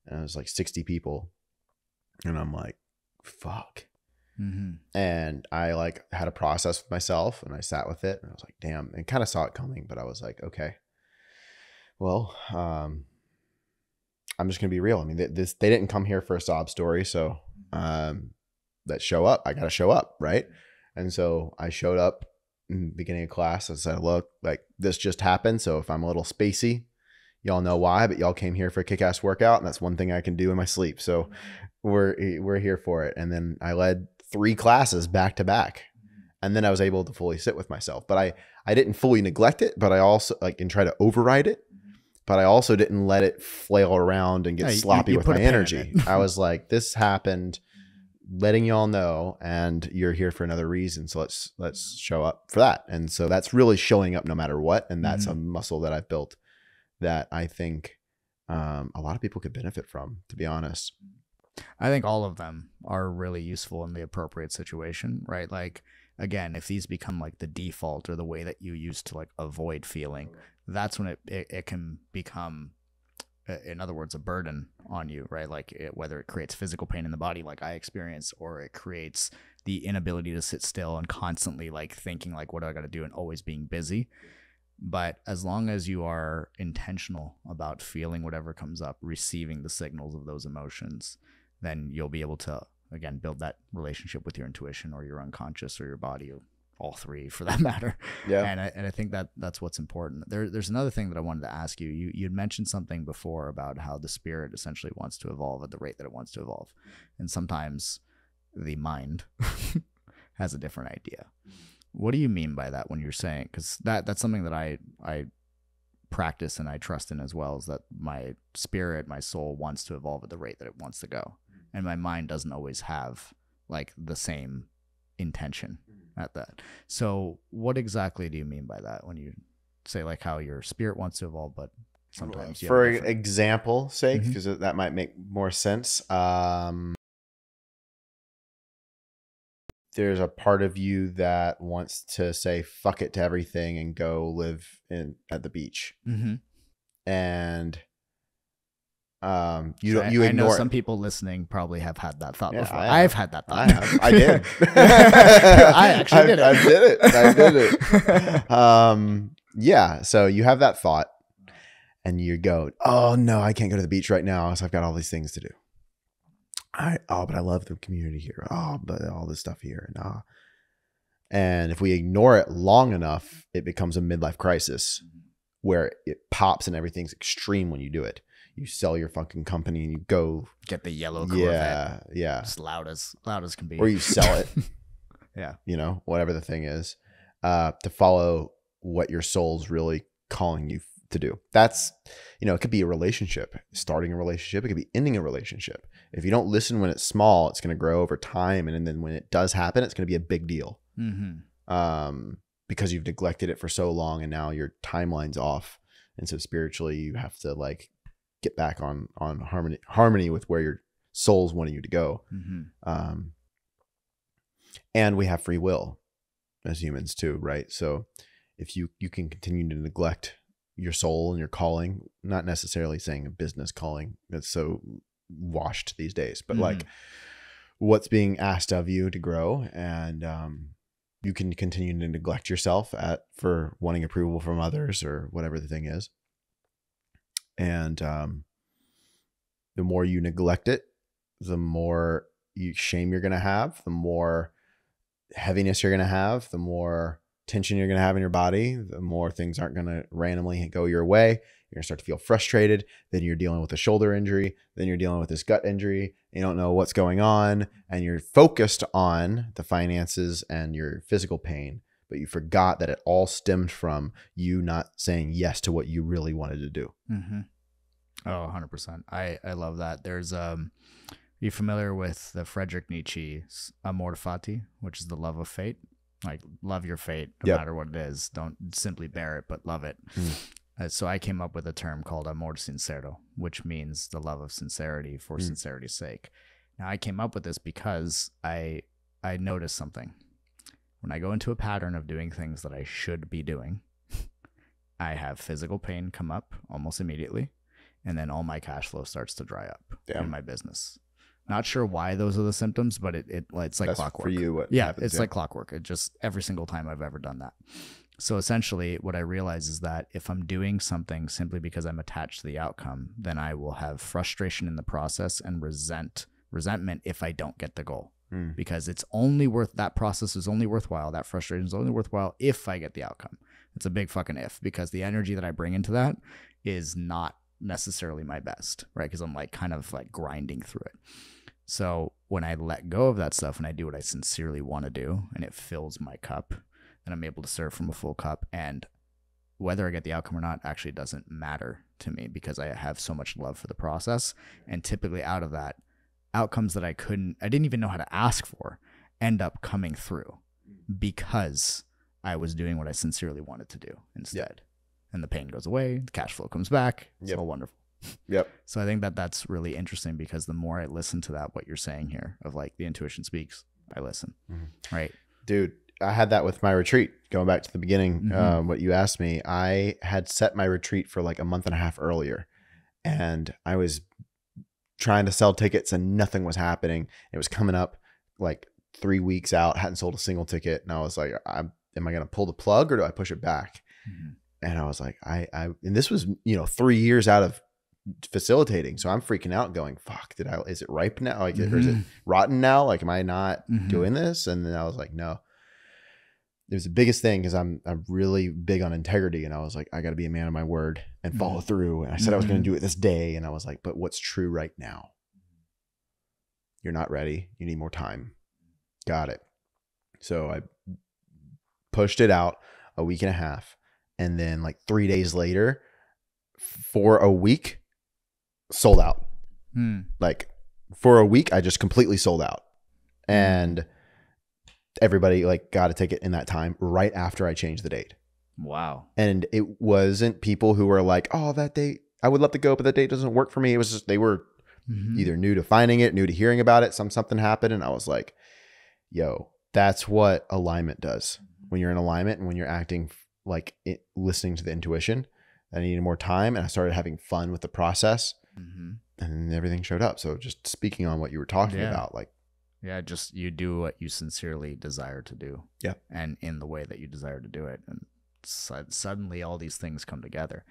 and it was like 60 people. And I'm like, fuck. Mm-hmm. And I like had a process with myself, and I sat with it, and I was like, damn, and kind of saw it coming, but I was like, okay, well, I'm just going to be real. I mean, they didn't come here for a sob story. So, let's show up. I got to show up. Right. And so I showed up in the beginning of class. I said, look, like this just happened. So if I'm a little spacey, y'all know why, but y'all came here for a kick-ass workout, and that's one thing I can do in my sleep. So we're here for it. And then I led 3 classes back to back, and then I was able to fully sit with myself. But I didn't fully neglect it, but I also and try to override it. But I also didn't let it flail around and get sloppy with my energy. I was like, this happened, letting y'all know, and you're here for another reason. So let's show up for that. And so that's really showing up no matter what. And that's a muscle that I've built that I think a lot of people could benefit from, to be honest. I think all of them are really useful in the appropriate situation, right? Like, again, if these become like the default or the way that you used to like avoid feeling, that's when it can become, in other words, a burden on you, right? Like whether it creates physical pain in the body like I experience, or it creates the inability to sit still and constantly like thinking like, what do I got to do, and always being busy. But as long as you are intentional about feeling whatever comes up, receiving the signals of those emotions, then you'll be able to, again, build that relationship with your intuition or your unconscious or your body, or all three for that matter. Yeah. And I think that's what's important. There's another thing that I wanted to ask you. You'd mentioned something before about how the spirit essentially wants to evolve at the rate that it wants to evolve. And sometimes the mind has a different idea. What do you mean by that when you're saying, because that's something that I practice and I trust in as well, is that my spirit, my soul wants to evolve at the rate that it wants to go. And my mind doesn't always have like the same intention at that. So what exactly do you mean by that when you say like how your spirit wants to evolve, but sometimes for example sake, because that might make more sense. There's a part of you that wants to say fuck it to everything and go live at the beach. And you ignore I know some people listening probably have had that thought before. I've had that thought. I have. I did. I actually did it. I did it. Yeah. So you have that thought and you go, oh no, I can't go to the beach right now, so I've got all these things to do. But I love the community here. Oh, but all this stuff here. And if we ignore it long enough, it becomes a midlife crisis where it pops and everything's extreme when you do it. You sell your fucking company and you go get the yellow Corvette. Yeah. Just loud as can be. Or you sell it. Yeah. You know, whatever the thing is, to follow what your soul's really calling you to do. That's, you know, it could be a relationship, starting a relationship. It could be ending a relationship. If you don't listen when it's small, it's going to grow over time. And then when it does happen, it's going to be a big deal. Because you've neglected it for so long and now your timeline's off. And so spiritually you have to like get back on harmony with where your soul's wanting you to go. And we have free will as humans too, right? So if you can continue to neglect your soul and your calling, not necessarily saying a business calling that's so washed these days, but like what's being asked of you to grow, and you can continue to neglect yourself for wanting approval from others or whatever the thing is. And the more you neglect it, the more shame you're going to have, the more heaviness you're going to have, the more tension you're going to have in your body, the more things aren't going to randomly go your way. You're going to start to feel frustrated. Then you're dealing with a shoulder injury. Then you're dealing with this gut injury. You don't know what's going on. And you're focused on the finances and your physical pain, but you forgot that it all stemmed from you not saying yes to what you really wanted to do. Mm-hmm. Oh, 100%. I love that. There's, you familiar with the Friedrich Nietzsche's Amor Fati, which is the love of fate? Like, love your fate, no matter what it is. Don't simply bear it, but love it. So I came up with a term called amor sincero, which means the love of sincerity for sincerity's sake. Now, I came up with this because I noticed something. When I go into a pattern of doing things that I should be doing, I have physical pain come up almost immediately, and then all my cash flow starts to dry up in my business. Not sure why those are the symptoms, but it's like that's clockwork. For you, happens, it's like clockwork. It just every single time I've ever done that. So essentially, what I realize is that if I'm doing something simply because I'm attached to the outcome, then I will have frustration in the process and resentment if I don't get the goal. Because it's only that process is only worthwhile. That frustration is only worthwhile if I get the outcome. It's a big fucking if, because the energy that I bring into that is not necessarily my best, right? Because I'm like kind of like grinding through it. So when I let go of that stuff and I do what I sincerely want to do and it fills my cup, then I'm able to serve from a full cup. And whether I get the outcome or not actually doesn't matter to me because I have so much love for the process. And typically out of that, outcomes that I didn't even know how to ask for end up coming through because I was doing what I sincerely wanted to do instead. And the pain goes away, the cash flow comes back. It's all wonderful. So I think that that's really interesting because the more I listen to that, what you're saying here of like the intuition speaks, I listen. Right. Dude, I had that with my retreat. Going back to the beginning, what you asked me, I had set my retreat for like a month and a half earlier, and I was trying to sell tickets and nothing was happening. It was coming up like 3 weeks out, hadn't sold a single ticket. And I was like, am I going to pull the plug or do I push it back? And I was like, and this was, 3 years out of facilitating. So I'm freaking out going, fuck, is it ripe now? Like, or is it rotten now? Like, am I not doing this? And then I was like, no. It was the biggest thing because I'm really big on integrity. And I was like, I got to be a man of my word and follow through. And I said I was going to do it this day. And I was like, but what's true right now? You're not ready. You need more time. Got it. So I pushed it out a week and a half. And then like 3 days later, for a week, sold out. Like for a week, I just completely sold out. And everybody like got a ticket in that time right after I changed the date. Wow. And it wasn't people who were like, oh, that date, I would love to go, but that date doesn't work for me. It was just, they were either new to finding it, new to hearing about it. Something happened. And I was like, yo, that's what alignment does. When you're in alignment and when you're acting like listening to the intuition, I needed more time and I started having fun with the process and everything showed up. So just speaking on what you were talking about, like, just you do what you sincerely desire to do. Yeah. And in the way that you desire to do it. And suddenly all these things come together.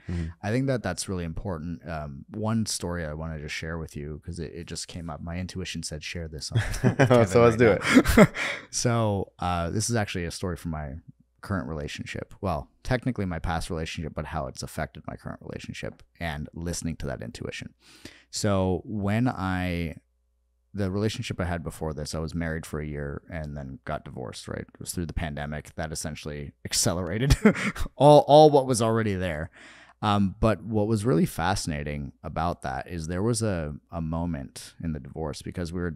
I think that that's really important. One story I wanted to share with you because it just came up. My intuition said share this. So let's do it. So this is actually a story from my current relationship. Well, technically my past relationship, but how it's affected my current relationship and listening to that intuition. So when the relationship I had before this, I was married for a year and then got divorced, right? It was through the pandemic that essentially accelerated all what was already there. But what was really fascinating about that is there was a moment in the divorce because we were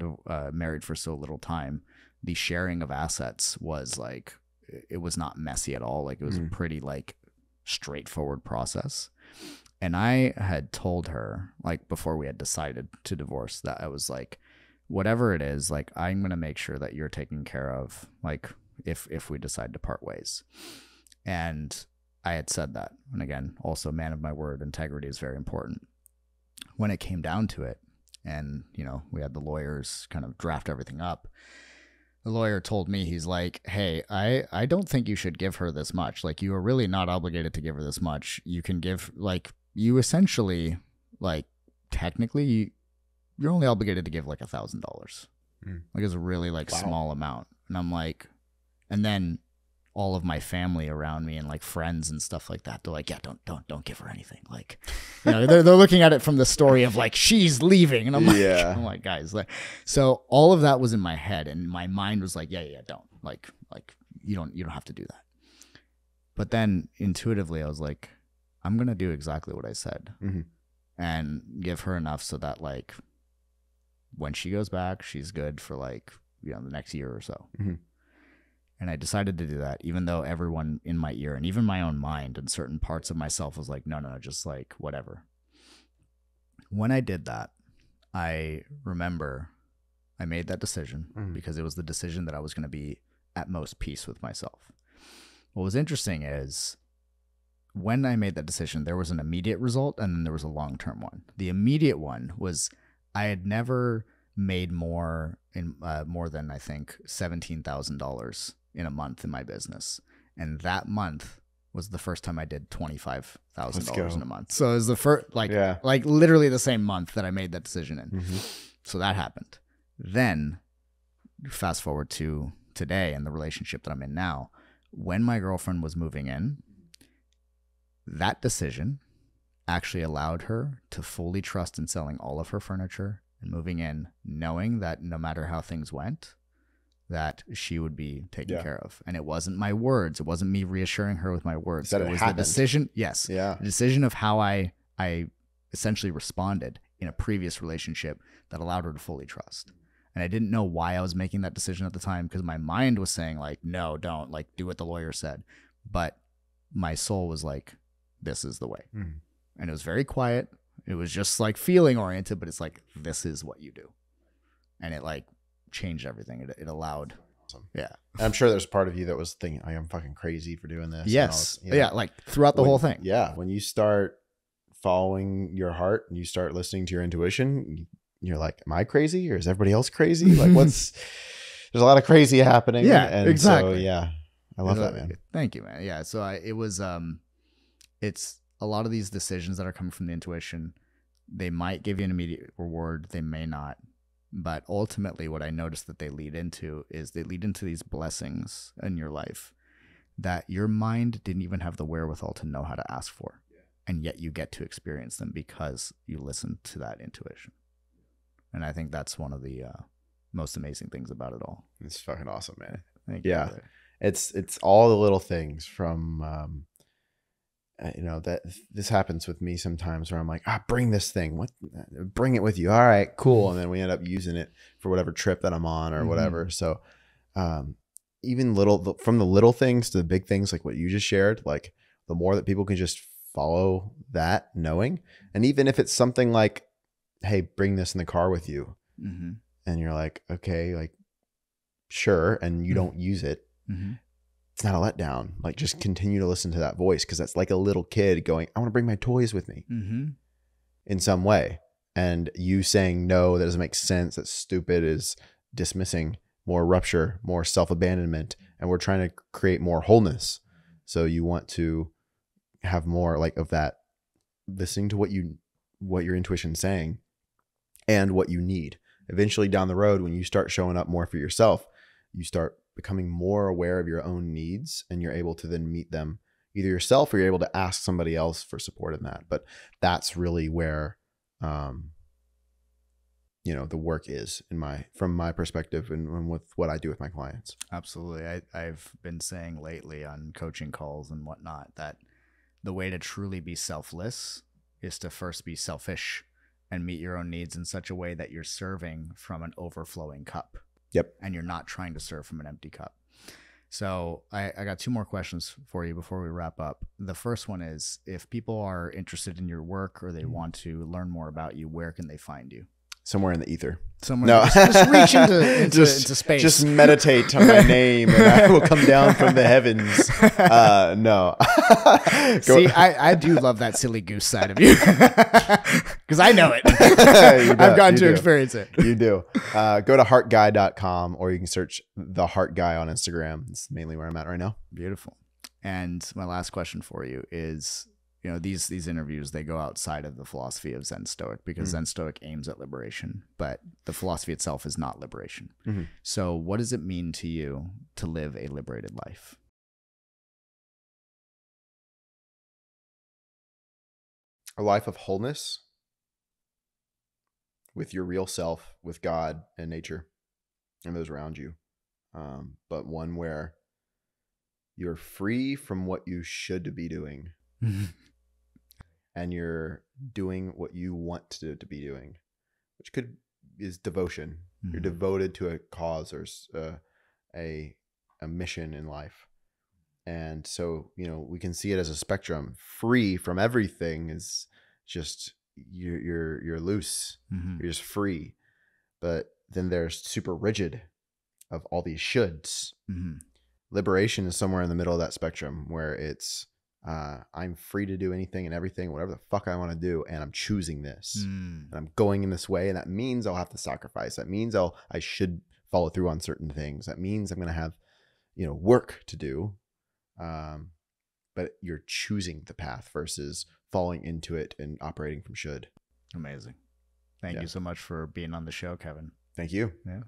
married for so little time. The sharing of assets was like, it was not messy at all. Like it was a pretty like straightforward process. And I had told her like before we had decided to divorce that I was like, whatever it is, like I'm going to make sure that you're taken care of, like if we decide to part ways. And I had said that. And again, also man of my word, integrity is very important. When it came down to it and, we had the lawyers kind of draft everything up, the lawyer told me, he's like, hey, I don't think you should give her this much. Like you are really not obligated to give her this much. You can give like you essentially, like, technically, you're only obligated to give like $1,000. Like, it's a really like small amount. And I'm like, and then all of my family around me and like friends and stuff like that, they're like, yeah, don't give her anything. Like, you know, they're looking at it from the story of like, she's leaving. And I'm like, I'm like, guys, like, so all of that was in my head, and my mind was like, yeah, don't like you don't have to do that. But then intuitively I was like, I'm going to do exactly what I said and give her enough so that like when she goes back, she's good for like, you know, the next year or so. And I decided to do that, even though everyone in my ear and even my own mind and certain parts of myself was like, no, just like whatever. When I did that, I remember I made that decision because it was the decision that I was going to be at most peace with myself. What was interesting is when I made that decision, there was an immediate result and then there was a long-term one. The immediate one was I had never made more than I think $17,000 in a month in my business, and that month was the first time I did $25,000 in a month. So it was the first like literally the same month that I made that decision in. So that happened. Then fast forward to today and the relationship that I'm in now. When my girlfriend was moving in, that decision actually allowed her to fully trust in selling all of her furniture and moving in, knowing that no matter how things went, that she would be taken care of. And it wasn't my words. It wasn't me reassuring her with my words. It was the decision. Yes. Yeah. The decision of how I essentially responded in a previous relationship that allowed her to fully trust. And I didn't know why I was making that decision at the time, because my mind was saying like, no, don't, like, do what the lawyer said. But my soul was like, this is the way. And it was very quiet. It was just like feeling oriented, but it's like, this is what you do. And it like changed everything. It allowed. Awesome. Yeah. I'm sure there's part of you that was thinking, I'm fucking crazy for doing this. Yes. Yeah. Like throughout the whole thing. Yeah. When you start following your heart and you start listening to your intuition, you're like, am I crazy or is everybody else crazy? Like there's a lot of crazy happening. Yeah, and exactly. So, yeah, I love that, man. Thank you, man. Yeah. So it's a lot of these decisions that are coming from the intuition. They might give you an immediate reward. They may not. But ultimately what I noticed that they lead into these blessings in your life that your mind didn't even have the wherewithal to know how to ask for. And yet you get to experience them because you listen to that intuition. And I think that's one of the most amazing things about it all. It's fucking awesome, man. Thank you. Yeah. It's all the little things from, that this happens with me sometimes where I'm like, bring this thing, bring it with you. All right, cool. And then we end up using it for whatever trip that I'm on or whatever. So even from the little things to the big things, like what you just shared, like the more that people can just follow that knowing. And even if it's something like, hey, bring this in the car with you. And you're like, okay, like, sure. And you don't use it. It's not a letdown. Like, just continue to listen to that voice, because that's like a little kid going, I want to bring my toys with me in some way. And you saying, no, that doesn't make sense, that's stupid, is dismissing more rupture, more self-abandonment. And we're trying to create more wholeness. So you want to have more like of that, listening to what your intuition's saying and what you need. Eventually down the road, when you start showing up more for yourself, you start becoming more aware of your own needs, and you're able to then meet them either yourself or you're able to ask somebody else for support in that. But that's really where, the work is from my perspective and with what I do with my clients. Absolutely. I've been saying lately on coaching calls and whatnot that the way to truly be selfless is to first be selfish and meet your own needs in such a way that you're serving from an overflowing cup. Yep. And you're not trying to serve from an empty cup. So I got two more questions for you before we wrap up. The first one is, if people are interested in your work or they want to learn more about you, where can they find you? Somewhere in the ether. Somewhere. No. Just reach into space. Just meditate on my name and I will come down from the heavens. No. See, I do love that silly goose side of you. Because I know it. I've gotten to experience it. You do. Go to heartguy.com, or you can search The Heart Guy on Instagram. It's mainly where I'm at right now. Beautiful. And my last question for you is, these interviews, they go outside of the philosophy of Zen Stoic, because Zen Stoic aims at liberation, but the philosophy itself is not liberation. So what does it mean to you to live a liberated life? A life of wholeness with your real self, with God and nature and those around you. But one where you're free from what you should be doing and you're doing what you want to be doing, which is devotion. You're devoted to a cause or a mission in life. And so, we can see it as a spectrum. Free from everything is just you're loose. You're just free. But then there's super rigid of all these shoulds. Liberation is somewhere in the middle of that spectrum, where it's I'm free to do anything and everything, whatever the fuck I want to do, and I'm choosing this, and I'm going in this way, and that means I'll have to sacrifice. That means I should follow through on certain things. That means I'm going to have work to do. But you're choosing the path versus falling into it and operating from should. Amazing. Thank you so much for being on the show, Kevin. Thank you. Yeah.